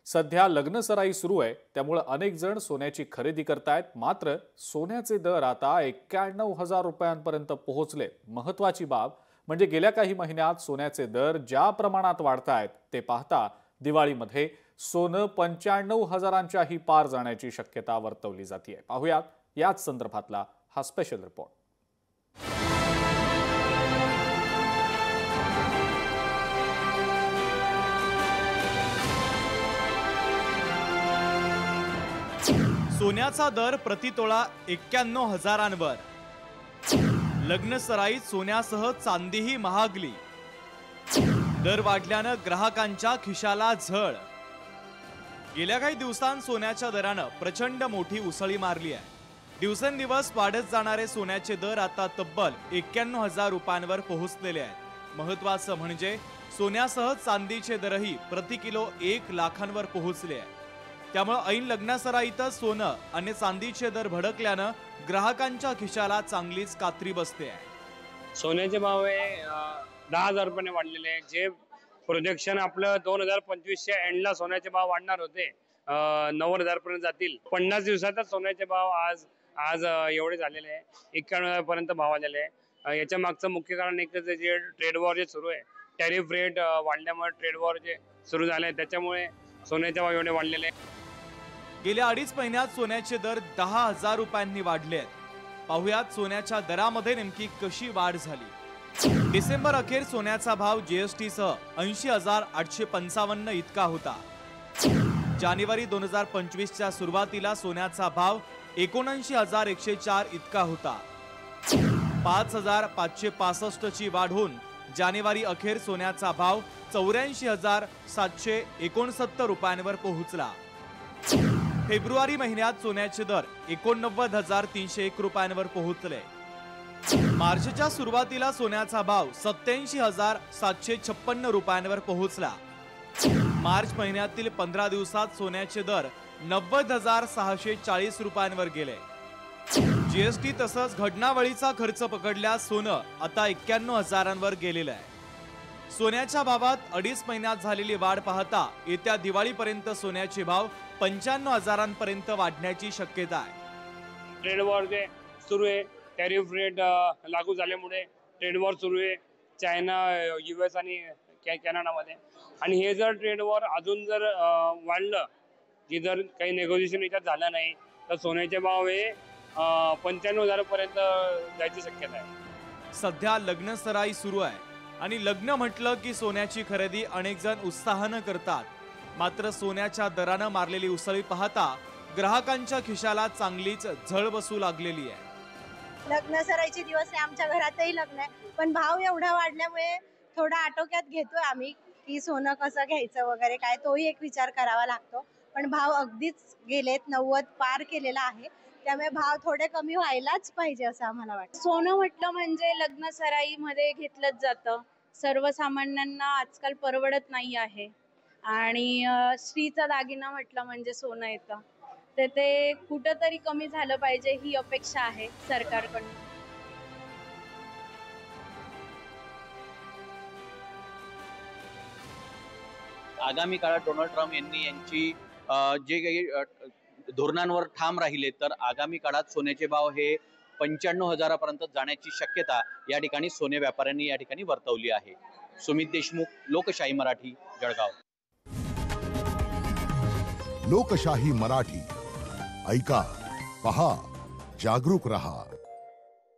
सध्या लग्नसराई सुरू आहे, त्यामुळे अनेक जण सोन्याची खरेदी करतायत। मात्र सोन्याचे दर आता 91,000 रुपयांपर्यंत पोहोचले। महत्त्वाची बाब म्हणजे गेल्या काही महिन्यात सोन्याचे दर ज्या प्रमाणात वाढतायत ते पाहता दिवाळीमध्ये सोनं 95,000च्याही पार जाण्याची शक्यता वर्तवली जाते। पाहूयात याच संदर्भातला हा स्पेशल रिपोर्ट। सोन्याचा दर प्रतितोळा 91,000वर। लग्नसराईत सोन्यासह चांदीही महागली। दर वाढल्यानं ग्राहकांच्या खिशाला झळ। गेल्या काही दिवसांत सोन्याच्या दरानं प्रचंड मोठी उसळी मारली आहे। दिवसेंदिवस वाढत जाणारे सोन्याचे दर आता तब्बल 91,000 रुपयांवर पोहोचलेले आहेत। महत्त्वाचं म्हणजे सोन्यासह चांदीचे दरही प्रति किलो 1 लाखांवर पोहोचले आहेत। त्यामुळे ऐन लग्नासराईतच सोनं आणि चांदीचे दर भडकल्यानं ग्राहकांच्या खिशाला चांगलीच कात्री बसते आहे। सोन्याचे भाव 10,000 रुपयाने वाढलेले आहे। जे प्रोजेक्शन आपलं 2025च्या एंडला सोन्याचे भाव वाढणार होते 90,000 पर्यंत जातील। 50 दिवसातच सोन्याचे भाव आज एवढे झालेले आहे, 91,000 पर्यंत भाव आलेले आहे। याच्या मागचं मुख्य कारण एकच आहे, जे ट्रेड वॉर जे सुरू आहे, टॅरिफ रेट वाढल्यामुळे ट्रेड वॉर जे सुरू झाले आहे त्याच्यामुळे सोन्याचे भाव एवढे वाढलेले आहे। गेल्या 2.5 महिन्यात सोन्याचे दर 10,000 रुपयांनी वाढले आहेत। पाहुयात सोन्याच्या दरामध्ये नेमकी कशी वाढ झाली। डिसेंबर अखेर सोन्याचा भाव जीएसटी सह 80,855 इतका होता। जानेवारी 2025च्या सुरुवातीला सोन्याचा भाव 79,104 इतका होता। 5,565 ची वाढ होऊन जानेवारी अखेर सोन्याचा भाव 84,769 रुपयांवर पोहोचला। फेब्रुवारी महिन्यात सोन्याचे दर 89,301 रुपयांवर पोहोचले। मार्चच्या सुरुवातीला सोन्याचा भाव 87,756 रुपयांवर पोहोचला। मार्च महिन्यातील 15 दिवसात सोन्याचे दर 90,640 रुपयांवर गेले। जीएसटी तसंच घडणावळीचा खर्च पकडल्यास सोनं आता 91,000वर गेलेलं आहे। सोन्याच्या भावात 2.5 महिन्यात झालेली वाढ पाहता येत्या दिवाळीपर्यंत सोन्याचे भाव 95,000पर्यंत वाढण्याची शक्यता आहे। ट्रेड वॉर जे सुरू आहे, टॅरिफ रेट लागू झाल्यामुळे ट्रेड वॉर सुरू आहे चायना, US आणि कॅनडामध्ये। आणि हे जर ट्रेड वॉर अजून जर वाढलं, की जर काही नेगोशिएशन याच्यात झालं नाही, तर सोन्याचे भाव हे 95,000 पर्यंत जायची शक्यता आहे। सध्या लग्नसराई सुरू आहे आणि लग्न म्हटलं की सोन्याची खरेदी अनेक जण उत्साहानं करतात। मात्र सोन्याच्या दरानं मारलेली उसळी पाहता ग्राहकांच्या खिशाला चांगलीच झळ बसू लागलेली आहे। लग्नसराईचे दिवस आहे, आमच्या घरातही लग्न आहे, पण भाव एवढा वाढल्यामुळे थोडा आटोक्यात घेतोय आम्ही की सोनं कसं घ्यायचं वगैरे काय, तोही एक विचार करावा लागतो। पण भाव अगदीच गेलेत, 90 पार केलेला आहे, त्यामुळे भाव थोडे कमी व्हायलाच पाहिजे असं आम्हाला वाटतं। सोनं म्हटलं म्हणजे लग्नसराईमध्ये घेतलंच जातं। सर्वसामान्यांना आजकाल परवडत नाही आहे आणि स्त्रीचा दागिना म्हटलं म्हणजे सोनं येतं, तर ते कुठंतरी कमी झालं पाहिजे ही अपेक्षा आहे सरकारकडून। आगामी काळात डोनाल्ड ट्रम्प यांनी यांची जे काही धोरणांवर ठाम राहिले तर आगामी काळात सोन्याचे भाव हे 95,000पर्यंत जाण्याची शक्यता या ठिकाणी सोने व्यापाऱ्यांनी या ठिकाणी वर्तवली आहे। सुमित देशमुख, लोकशाही मराठी, जळगाव। लोकशाही मराठी, ऐका, पहा, जागरूक रहा।